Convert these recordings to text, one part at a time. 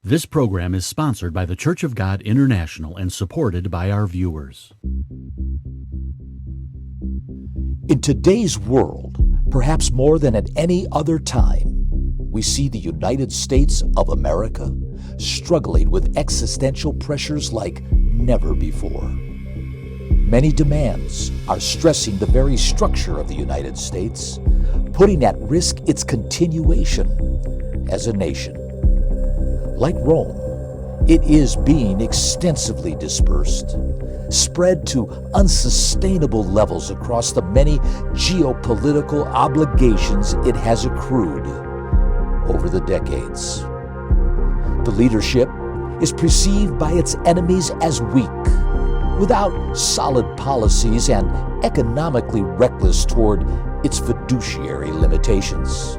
This program is sponsored by the Church of God International and supported by our viewers. In today's world, perhaps more than at any other time, we see the United States of America struggling with existential pressures like never before. Many demands are stressing the very structure of the United States, putting at risk its continuation as a nation. Like Rome, it is being extensively dispersed, spread to unsustainable levels across the many geopolitical obligations it has accrued over the decades. The leadership is perceived by its enemies as weak, without solid policies and economically reckless toward its fiduciary limitations.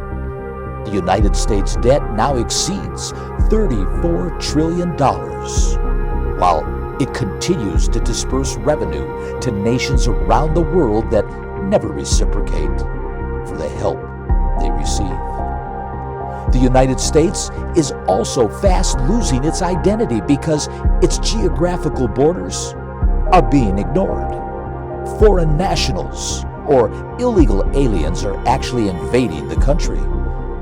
The United States debt now exceeds $34 trillion, while it continues to disperse revenue to nations around the world that never reciprocate for the help they receive. The United States is also fast losing its identity because its geographical borders are being ignored. Foreign nationals or illegal aliens are actually invading the country,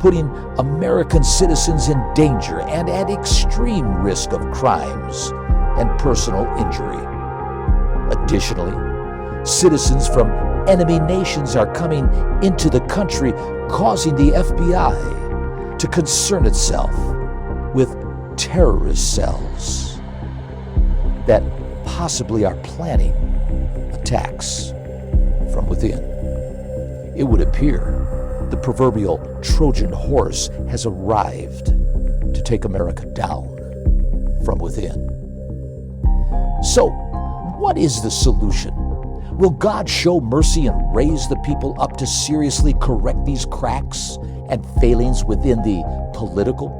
putting American citizens in danger and at extreme risk of crimes and personal injury. Additionally, citizens from enemy nations are coming into the country, causing the FBI to concern itself with terrorist cells that possibly are planning attacks from within. It would appear the proverbial Trojan horse has arrived to take America down from within. So, what is the solution? Will God show mercy and raise the people up to seriously correct these cracks and failings within the political,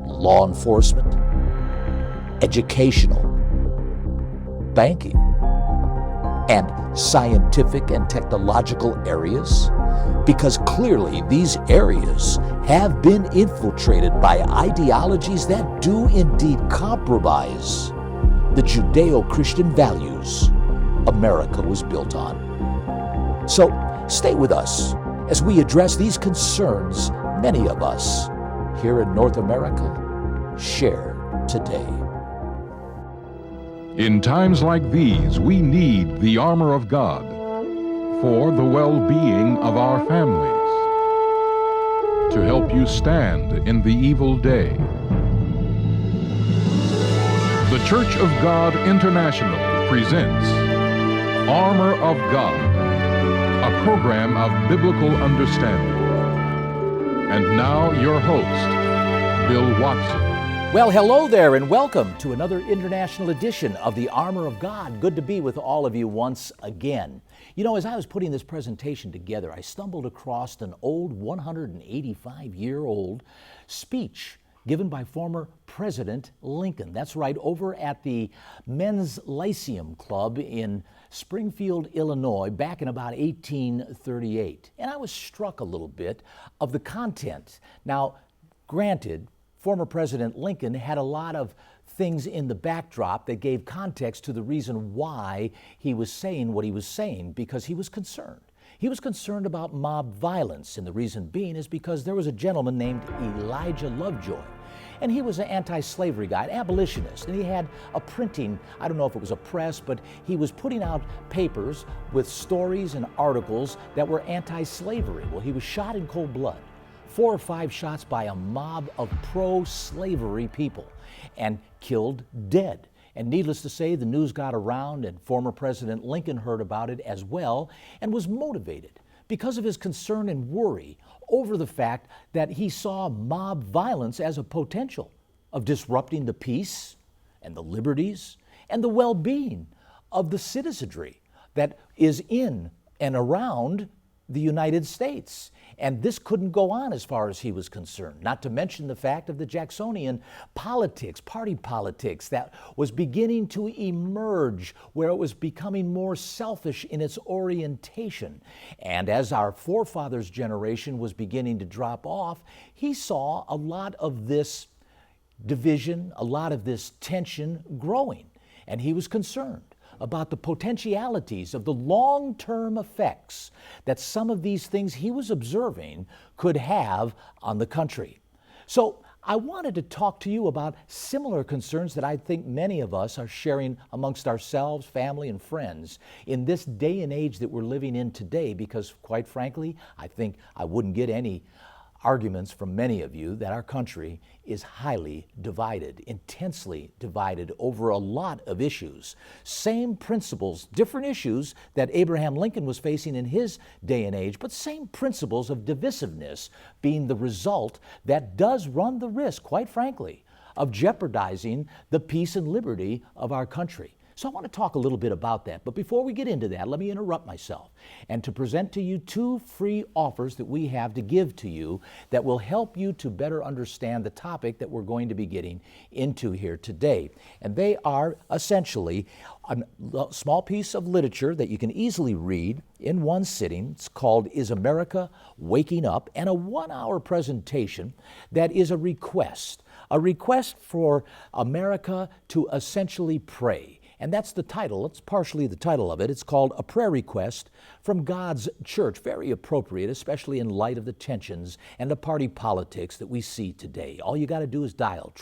law enforcement, educational, banking, and scientific and technological areas? Because clearly these areas have been infiltrated by ideologies that do indeed compromise the Judeo-Christian values America was built on. So stay with us as we address these concerns many of us here in North America share today. In times like these, we need the armor of God for the well-being of our families, to help you stand in the evil day. The Church of God International presents Armor of God, a program of biblical understanding. And now your host, Bill Watson. Well, hello there, and welcome to another international edition of the Armor of God. Good to be with all of you once again. You know, as I was putting this presentation together, I stumbled across an old 185-year-old speech given by former President Lincoln. That's right, over at the Men's Lyceum Club in Springfield, Illinois, back in about 1838. And I was struck a little bit of the content. Now, granted, former President Lincoln had a lot of things in the backdrop that gave context to the reason why he was saying what he was saying, because he was concerned. He was concerned about mob violence, and the reason being is because there was a gentleman named Elijah Lovejoy, and he was an anti-slavery guy, an abolitionist, and he had a printing, I don't know if it was a press, but he was putting out papers with stories and articles that were anti-slavery. Well, he was shot in cold blood. 4 or 5 shots by a mob of pro-slavery people and killed dead. And needless to say, the news got around and former President Lincoln heard about it as well and was motivated because of his concern and worry over the fact that he saw mob violence as a potential of disrupting the peace and the liberties and the well-being of the citizenry that is in and around the United States. And this couldn't go on as far as he was concerned, not to mention the fact of the Jacksonian politics, party politics that was beginning to emerge, where it was becoming more selfish in its orientation. And as our forefathers' generation was beginning to drop off, he saw a lot of this division, a lot of this tension growing. And he was concerned about the potentialities of the long-term effects that some of these things he was observing could have on the country. So I wanted to talk to you about similar concerns that I think many of us are sharing amongst ourselves, family, and friends in this day and age that we're living in today, because quite frankly, I think I wouldn't get any arguments from many of you that our country is highly divided, intensely divided over a lot of issues. Same principles, different issues that Abraham Lincoln was facing in his day and age, but same principles of divisiveness being the result that does run the risk, quite frankly, of jeopardizing the peace and liberty of our country. So I want to talk a little bit about that. But before we get into that, let me interrupt myself and to present to you 2 free offers that we have to give to you that will help you to better understand the topic that we're going to be getting into here today. And they are essentially a small piece of literature that you can easily read in one sitting. It's called Is America Waking Up? And a 1-hour presentation that is a request for America to essentially pray. And that's the title, it's partially the title of it. It's called A Prayer Request from God's Church. Very appropriate, especially in light of the tensions and the party politics that we see today. All you got to do is dial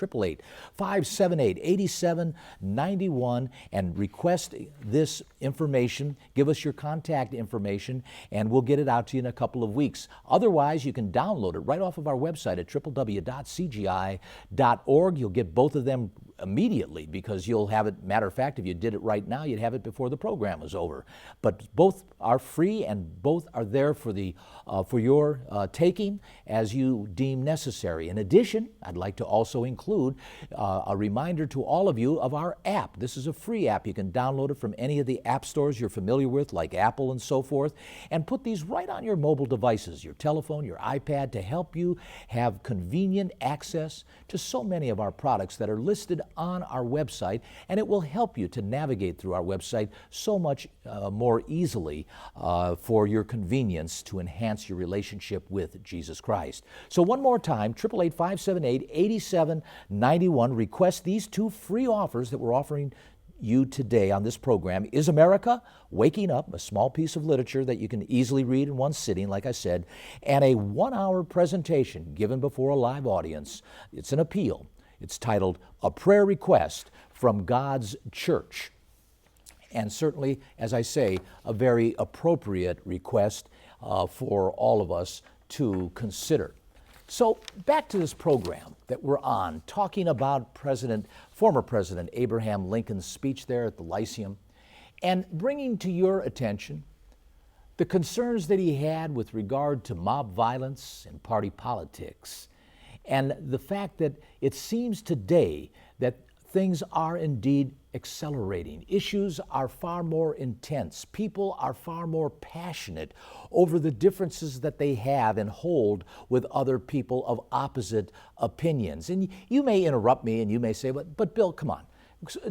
888-578-8791 and request this information. Give us your contact information and we'll get it out to you in a couple of weeks. Otherwise, you can download it right off of our website at www.cgi.org. You'll get both of them immediately because you'll have it. Matter of fact, if you did it right now, you'd have it before the program was over. But both are free and both are there for your taking as you deem necessary. In addition, I'd like to also include a reminder to all of you of our app. This is a free app. You can download it from any of the app stores you're familiar with, like Apple and so forth, and put these right on your mobile devices, your telephone, your iPad, to help you have convenient access to so many of our products that are listed on our website, and it will help you to navigate through our website so much more easily for your convenience to enhance your relationship with Jesus Christ. So one more time, 888-578-8791. Request these 2 free offers that we're offering you today on this program. Is America Waking Up? A small piece of literature that you can easily read in one sitting, like I said, and a 1-hour presentation given before a live audience. It's an appeal. It's titled A Prayer Request from God's Church. And certainly, as I say, a very appropriate request for all of us to consider. So back to this program that we're on, talking about former President Abraham Lincoln's speech there at the Lyceum, and bringing to your attention the concerns that he had with regard to mob violence and party politics, and the fact that it seems today that things are indeed accelerating. Issues are far more intense. People are far more passionate over the differences that they have and hold with other people of opposite opinions. And you may interrupt me and you may say, but Bill, come on.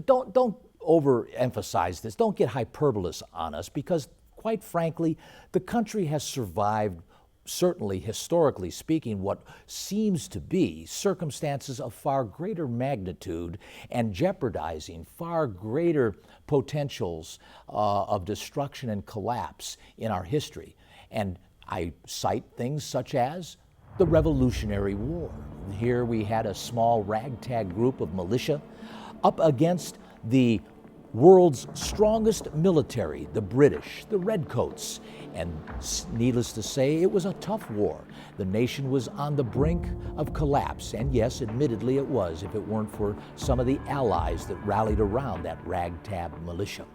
Don't overemphasize this. Don't get hyperbolous on us, because quite frankly, the country has survived, certainly historically speaking, what seems to be circumstances of far greater magnitude and jeopardizing far greater potentials of destruction and collapse in our history. And I cite things such as the Revolutionary War. Here we had a small ragtag group of militia up against the world's strongest military, the British, the Redcoats. And needless to say, it was a tough war. The nation was on the brink of collapse, and yes, admittedly it was, if it weren't for some of the allies that rallied around that ragtag militia.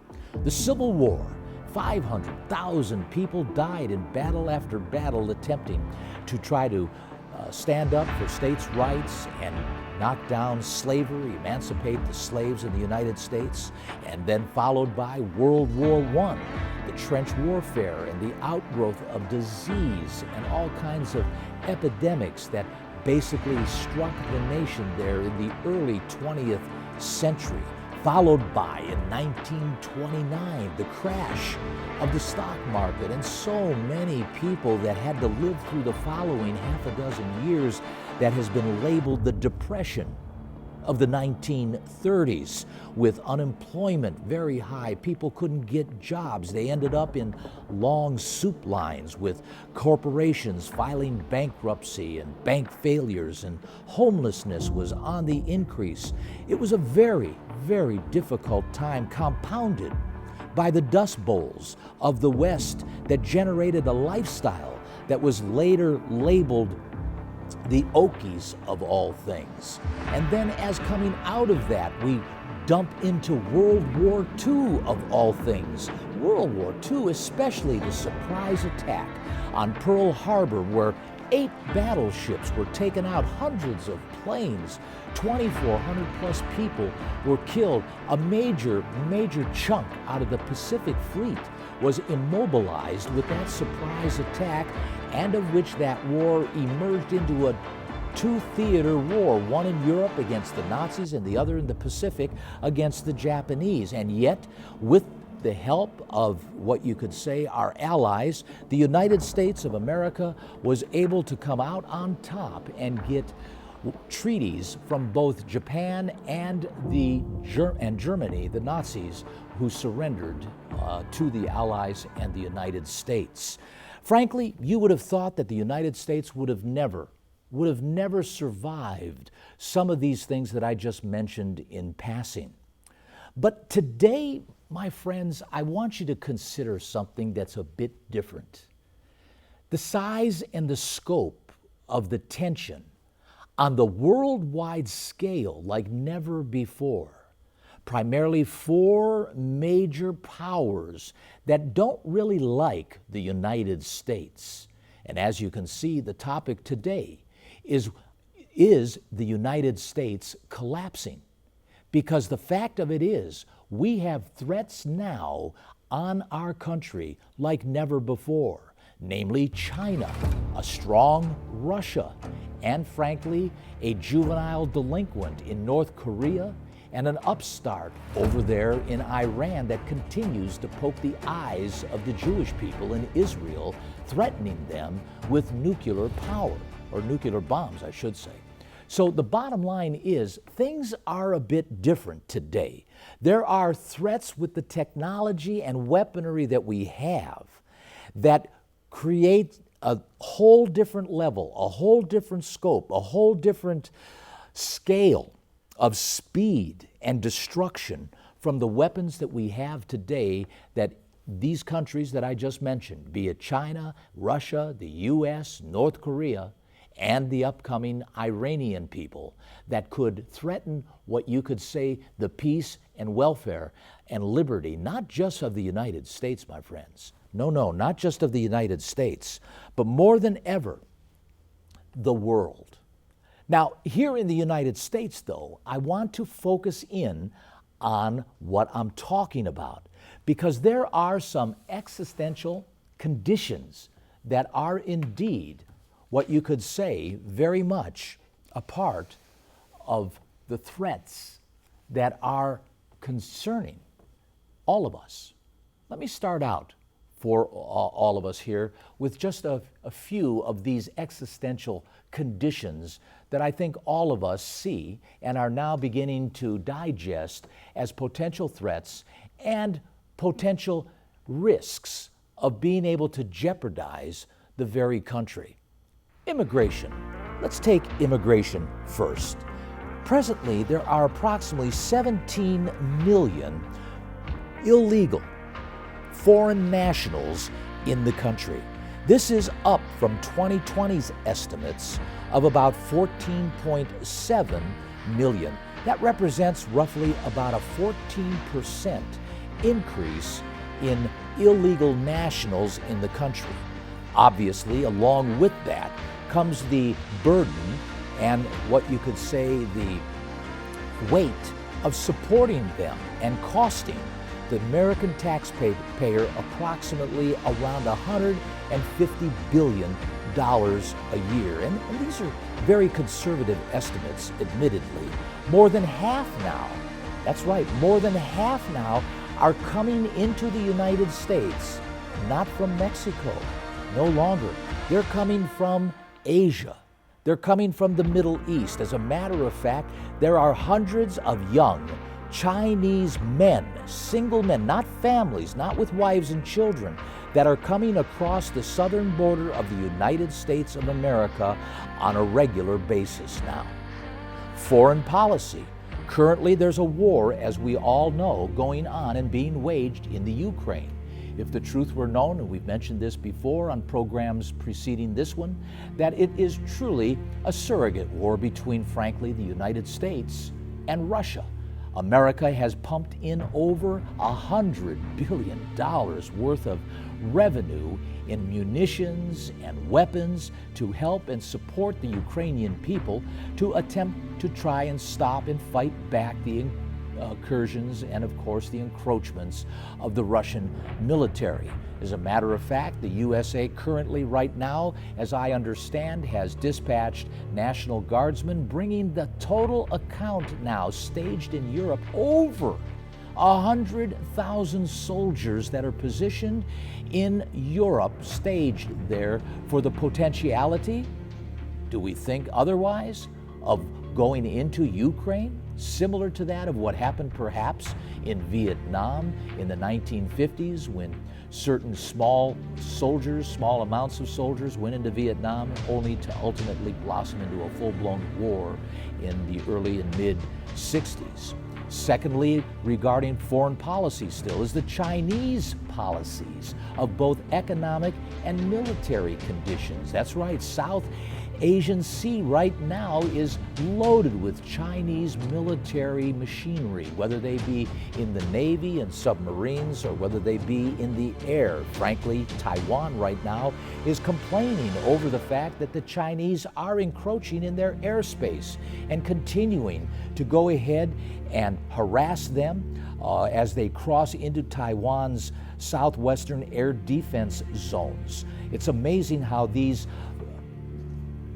The Civil War, 500,000 people died in battle after battle attempting to try to stand up for states' rights and knock down slavery, emancipate the slaves in the United States, and then followed by World War I, the trench warfare and the outgrowth of disease and all kinds of epidemics that basically struck the nation there in the early 20th century, followed by, in 1929, the crash of the stock market, and so many people that had to live through the following half a dozen years that has been labeled the Depression. of the 1930s, with unemployment very high. People couldn't get jobs. They ended up in long soup lines with corporations filing bankruptcy and bank failures, and homelessness was on the increase. It was a very, very difficult time, compounded by the Dust Bowls of the West that generated a lifestyle that was later labeled the Okies of all things. And then as coming out of that, we dump into World War II of all things. World War II, especially the surprise attack on Pearl Harbor, where 8 battleships were taken out, hundreds of planes, 2,400 plus people were killed. A major chunk out of the Pacific Fleet was immobilized with that surprise attack, and of which that war emerged into a 2-theater war, one in Europe against the Nazis and the other in the Pacific against the Japanese. And yet, with the help of what you could say our allies, the United States of America was able to come out on top and get treaties from both Japan and Germany, the Nazis, who surrendered to the Allies and the United States. Frankly, you would have thought that the United States would have never survived some of these things that I just mentioned in passing. But today, my friends, I want you to consider something that's a bit different. The size and the scope of the tension on the worldwide scale like never before. Primarily 4 major powers that don't really like the United States. And as you can see, the topic today is the United States collapsing? Because the fact of it is, we have threats now on our country like never before, namely China, a strong Russia, and frankly, a juvenile delinquent in North Korea, and an upstart over there in Iran that continues to poke the eyes of the Jewish people in Israel, threatening them with nuclear power, or nuclear bombs, I should say. So the bottom line is, things are a bit different today. There are threats with the technology and weaponry that we have that create a whole different level, a whole different scope, a whole different scale of speed and destruction from the weapons that we have today, that these countries that I just mentioned, be it China, Russia, the US, North Korea, and the upcoming Iranian people, that could threaten what you could say the peace and welfare and liberty, not just of the United States, my friends. No, not just of the United States, but more than ever, the world. Now, here in the United States, though, I want to focus in on what I'm talking about, because there are some existential conditions that are indeed what you could say very much a part of the threats that are concerning all of us. Let me start out for all of us here with just a few of these existential conditions that I think all of us see and are now beginning to digest as potential threats and potential risks of being able to jeopardize the very country. Immigration. Let's take immigration first. Presently, there are approximately 17 million illegal foreign nationals in the country. This is up from 2020's estimates of about 14.7 million. That represents roughly about a 14% increase in illegal nationals in the country. Obviously, along with that comes the burden and what you could say the weight of supporting them and costing the American taxpayer approximately around $150 billion a year. And these are very conservative estimates, admittedly. More than half now, that's right, more than half now are coming into the United States, not from Mexico, no longer. They're coming from Asia, They're coming from the Middle East. As a matter of fact, there are hundreds of young Chinese men, single men, not families, not with wives and children, that are coming across the southern border of the United States of America on a regular basis now. Foreign policy. Currently, there's a war, as we all know, going on and being waged in the Ukraine. If the truth were known, and we've mentioned this before on programs preceding this one, that it is truly a surrogate war between, frankly, the United States and Russia. America has pumped in over $100 billion worth of revenue in munitions and weapons to help and support the Ukrainian people to attempt to try and stop and fight back the incursions and, of course, the encroachments of the Russian military. As a matter of fact, the USA currently, right now, as I understand, has dispatched National Guardsmen, bringing the total account now staged in Europe over 100,000 soldiers that are positioned in Europe, staged there for the potentiality, do we think otherwise, of going into Ukraine, similar to that of what happened perhaps in Vietnam in the 1950s when certain small amounts of soldiers went into Vietnam only to ultimately blossom into a full-blown war in the early and mid-60s. Secondly, regarding foreign policy still, is the Chinese policies of both economic and military conditions. That's right, South Asian Sea right now is loaded with Chinese military machinery, whether they be in the Navy and submarines or whether they be in the air. Frankly, Taiwan right now is complaining over the fact that the Chinese are encroaching in their airspace and continuing to go ahead and harass them as they cross into Taiwan's southwestern air defense zones. It's amazing how these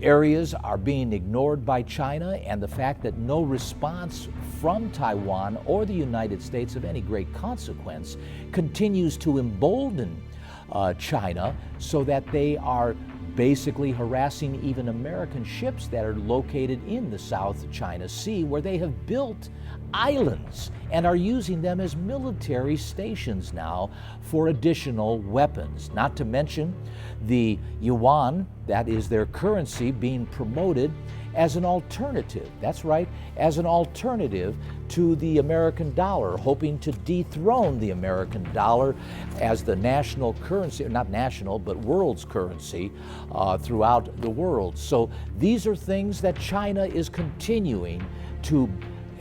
areas are being ignored by China, and the fact that no response from Taiwan or the United States of any great consequence continues to embolden China so that they are basically harassing even American ships that are located in the South China Sea, where they have built islands and are using them as military stations now for additional weapons. Not to mention the yuan, that is their currency, being promoted as an alternative. That's right, as an alternative to the American dollar, hoping to dethrone the American dollar as the national currency, not national, but world's currency throughout the world. So these are things that China is continuing to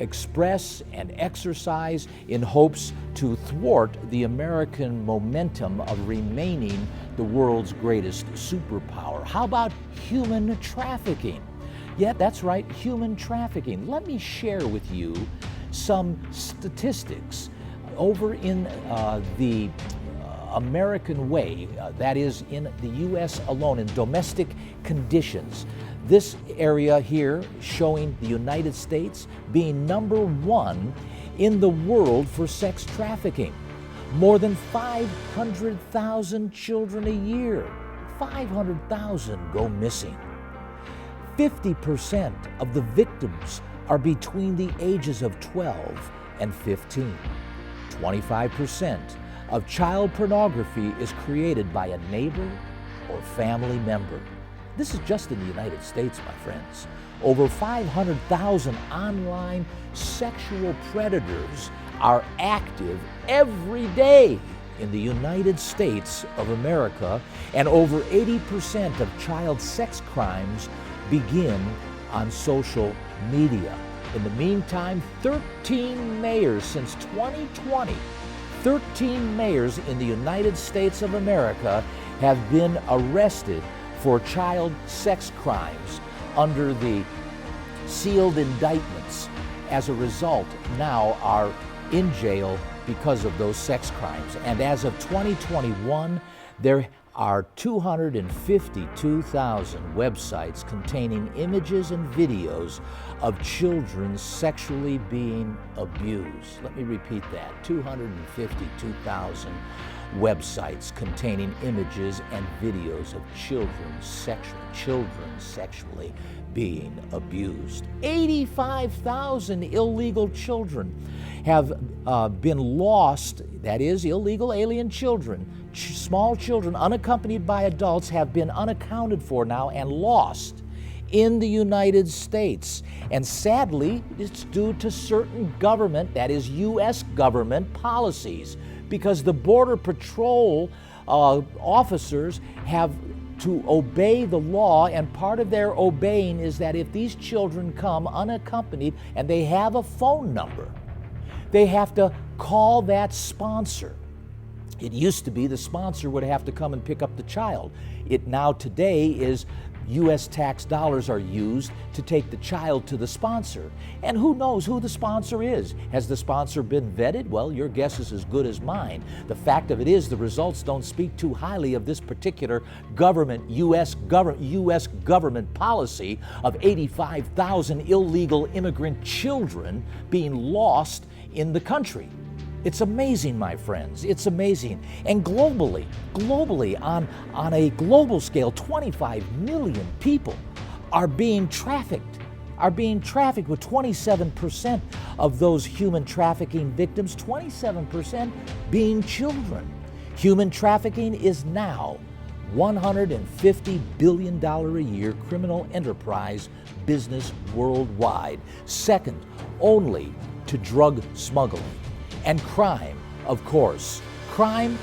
express and exercise in hopes to thwart the American momentum of remaining the world's greatest superpower. How about human trafficking? Yeah, that's right, human trafficking. Let me share with you some statistics over in the American way, that is in the U.S. alone, in domestic conditions. This area here showing the United States being number one in the world for sex trafficking. More than 500,000 children a year, 500,000 go missing. 50% of the victims are between the ages of 12 and 15. 25% of child pornography is created by a neighbor or family member. This is just in the United States, my friends. Over 500,000 online sexual predators are active every day in the United States of America, and over 80% of child sex crimes begin on social media. In the meantime, 13 mayors since 2020, 13 mayors in the United States of America have been arrested for child sex crimes under the sealed indictments. As a result, now are in jail because of those sex crimes. And as of 2021, there are 252,000 websites containing images and videos of children sexually being abused. Let me repeat that, 252,000 websites containing images and videos of children sexually being abused. 85,000 illegal children have been lost, that is, illegal alien children. Small children unaccompanied by adults have been unaccounted for now and lost in the United States. And sadly, it's due to certain government, that is U.S. government policies, because the Border Patrol officers have to obey the law, and part of their obeying is that if these children come unaccompanied and they have a phone number, they have to call that sponsor. It used to be the sponsor would have to come and pick up the child. It now today is U.S. tax dollars are used to take the child to the sponsor. And who knows who the sponsor is? Has the sponsor been vetted? Well, your guess is as good as mine. The fact of it is the results don't speak too highly of this particular government, U.S. government policy of 85,000 illegal immigrant children being lost in the country. It's amazing, my friends. It's amazing. And globally, on a global scale, 25 million people are being trafficked with 27% of those human trafficking victims, 27% being children. Human trafficking is now $150 billion a year criminal enterprise business worldwide, second only to drug smuggling. And crime, of course. Crime,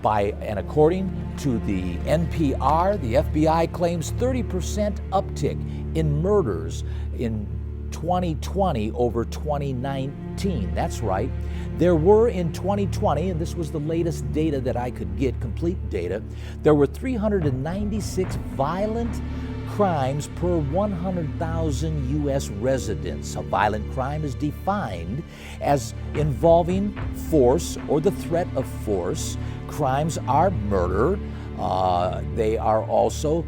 according to the NPR, the FBI claims 30% uptick in murders in 2020 over 2019. That's right. There were in 2020, and this was the latest data that I could get, complete data, there were 396 violent crimes per 100,000 U.S. residents. A violent crime is defined as involving force or the threat of force. Crimes are murder. They are also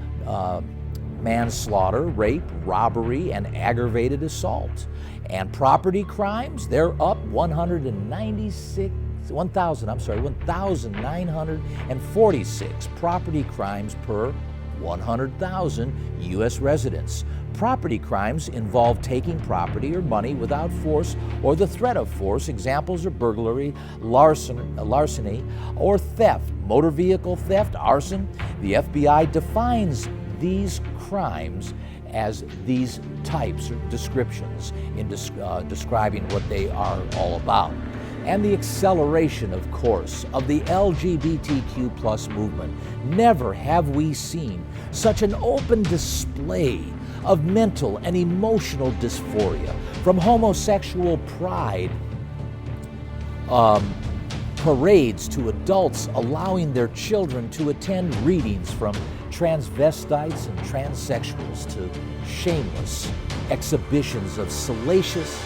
manslaughter, rape, robbery, and aggravated assault. And property crimes, they're up 1,946 property crimes per 100,000 U.S. residents. Property crimes involve taking property or money without force or the threat of force. Examples are burglary, larceny, or theft. Motor vehicle theft, arson. The FBI defines these crimes as these types or descriptions in describing what they are all about. And the acceleration, of course, of the LGBTQ plus movement. Never have we seen such an open display of mental and emotional dysphoria, from homosexual pride parades to adults allowing their children to attend readings, from transvestites and transsexuals to shameless exhibitions of salacious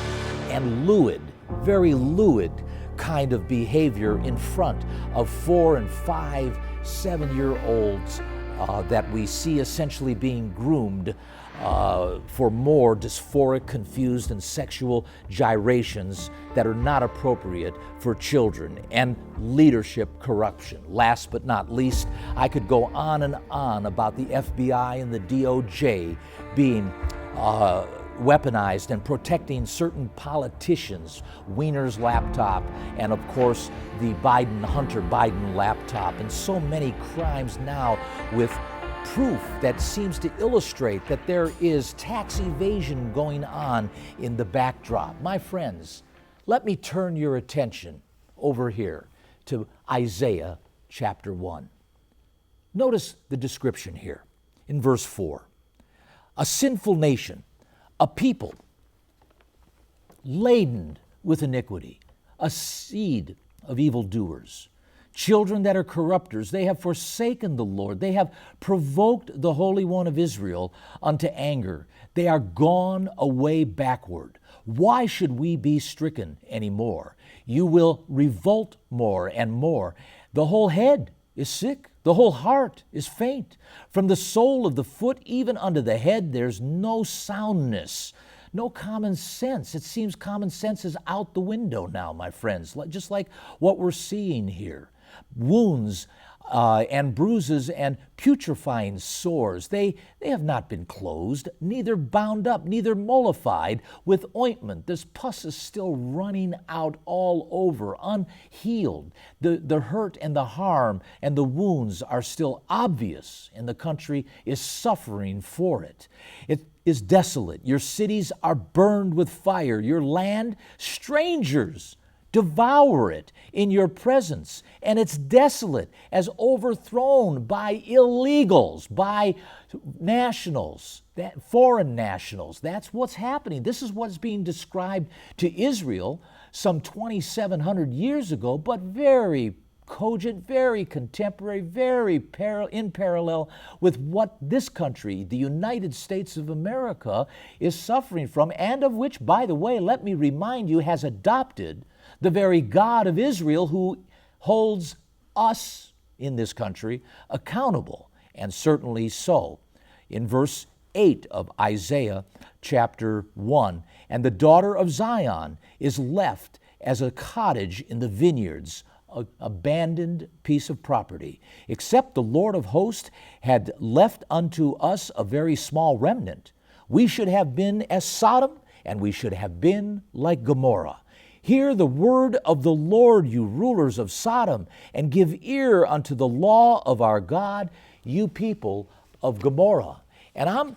and lewd, very lewd kind of behavior in front of 4 and 5, 7-year-olds that we see essentially being groomed for more dysphoric, confused, and sexual gyrations that are not appropriate for children, and leadership corruption. Last but not least, I could go on and on about the FBI and the DOJ being weaponized and protecting certain politicians, Weiner's laptop, and of course the Hunter Biden laptop, and so many crimes now with proof that seems to illustrate that there is tax evasion going on in the backdrop. My friends, let me turn your attention over here to Isaiah chapter 1. Notice the description here in verse 4. A sinful nation, a people laden with iniquity, a seed of evildoers, children that are corrupters. They have forsaken the Lord. They have provoked the Holy One of Israel unto anger. They are gone away backward. Why should we be stricken anymore? You will revolt more and more. The whole head is sick. The whole heart is faint. From the sole of the foot even unto the head, there's no soundness, no common sense. It seems common sense is out the window now, my friends, just like what we're seeing here. wounds and bruises and putrefying sores. They have not been closed, neither bound up, neither mollified with ointment. This pus is still running out all over, unhealed. The hurt and the harm and the wounds are still obvious, and the country is suffering for it. It is desolate. Your cities are burned with fire. Your land, strangers devour it in your presence, and it's desolate as overthrown by illegals, by nationals, foreign nationals. That's what's happening. This is what's being described to Israel some 2,700 years ago, but very cogent, very contemporary, very in parallel with what this country, the United States of America, is suffering from, and of which, by the way, let me remind you, has adopted the very God of Israel, who holds us in this country accountable, and certainly so. In verse 8 of Isaiah chapter 1, "And the daughter of Zion is left as a cottage in the vineyards, an abandoned piece of property, except the Lord of hosts had left unto us a very small remnant. We should have been as Sodom, and we should have been like Gomorrah. Hear the word of the Lord, you rulers of Sodom, and give ear unto the law of our God, you people of Gomorrah." And I'm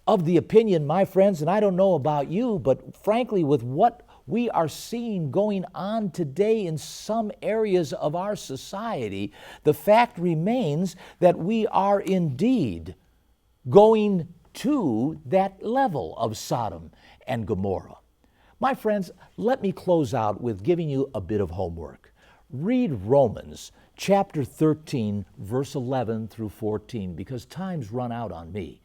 of the opinion, my friends, and I don't know about you, but frankly, with what we are seeing going on today in some areas of our society, the fact remains that we are indeed going to that level of Sodom and Gomorrah. My friends, let me close out with giving you a bit of homework. Read Romans chapter 13, verse 11 through 14, because time's run out on me.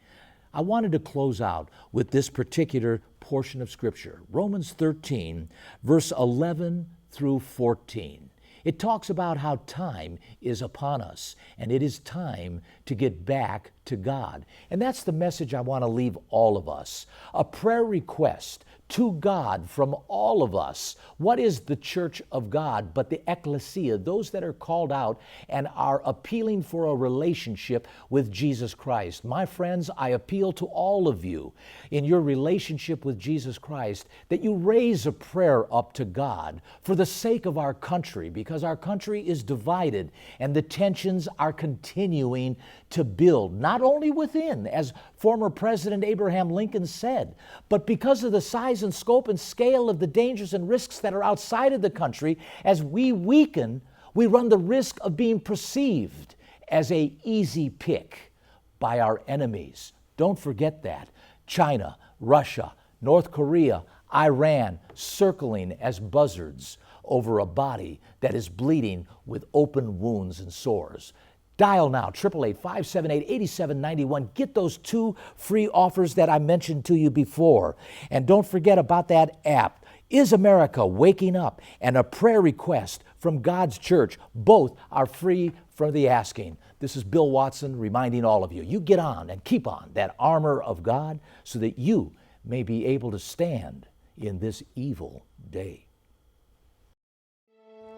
I wanted to close out with this particular portion of Scripture, Romans 13, verse 11 through 14. It talks about how time is upon us, and it is time to get back to God. And that's the message I want to leave all of us. A prayer request to God from all of us. What is the church of God but the ecclesia, those that are called out and are appealing for a relationship with Jesus Christ? My friends, I appeal to all of you in your relationship with Jesus Christ that you raise a prayer up to God for the sake of our country, because our country is divided and the tensions are continuing to build, not only within, as former President Abraham Lincoln said, but because of the size and scope and scale of the dangers and risks that are outside of the country. As we weaken, we run the risk of being perceived as an easy pick by our enemies. Don't forget that. China, Russia, North Korea, Iran, circling as buzzards over a body that is bleeding with open wounds and sores. Dial now, 888-578-8791. Get those 2 free offers that I mentioned to you before. And don't forget about that app, Is America Waking Up? And a prayer request from God's church. Both are free for the asking. This is Bill Watson reminding all of you, you get on and keep on that armor of God so that you may be able to stand in this evil day.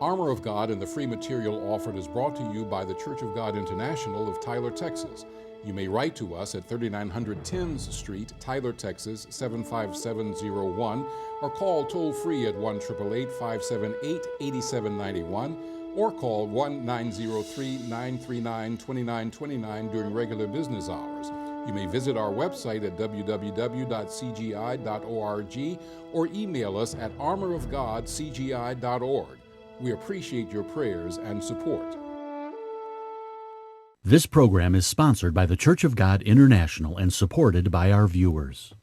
Armor of God and the free material offered is brought to you by the Church of God International of Tyler, Texas. You may write to us at 3900 Timms Street, Tyler, Texas 75701, or call toll-free at 1-888-578-8791, or call 1-903-939-2929 during regular business hours. You may visit our website at www.cgi.org or email us at armorofgodcgi.org. We appreciate your prayers and support. This program is sponsored by the Church of God International and supported by our viewers.